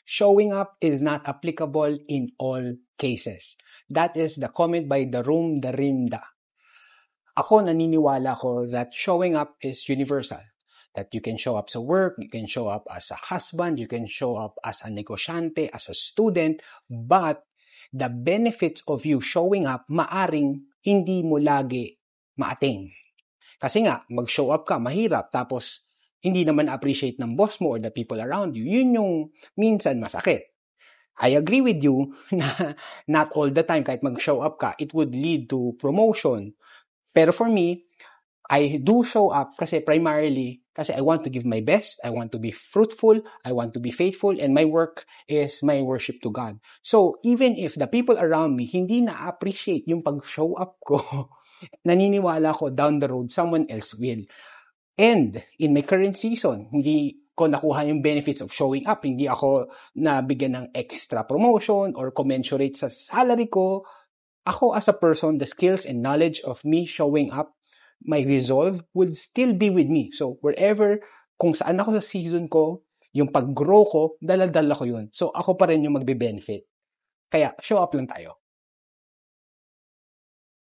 showing up is not applicable in all cases. That is the comment by Darum Darimda. Ako, naniniwala ko that showing up is universal. That you can show up sa work, you can show up as a husband, you can show up as a negosyante, as a student, but the benefits of you showing up, maaring hindi mo lagi ma-attain. Kasi nga, mag-show up ka, mahirap, tapos hindi naman appreciate ng boss mo or the people around you. Yun yung minsan masakit. I agree with you na not all the time, kahit mag-show up ka, it would lead to promotion. Pero for me, I do show up kasi primarily kasi I want to give my best, I want to be fruitful, I want to be faithful, and my work is my worship to God. So, even if the people around me hindi na-appreciate yung pag-show up ko, naniniwala ko down the road, someone else will. And in my current season, hindi ko nakuha yung benefits of showing up, hindi ako nabigyan ng extra promotion or commensurate sa salary ko. Ako as a person, the skills and knowledge of me showing up, my resolve would still be with me. So, wherever, kung saan ako sa season ko, yung pag-grow ko, dala-dala ko yun. So, ako pa rin yung magbe-benefit. Kaya, show up lang tayo.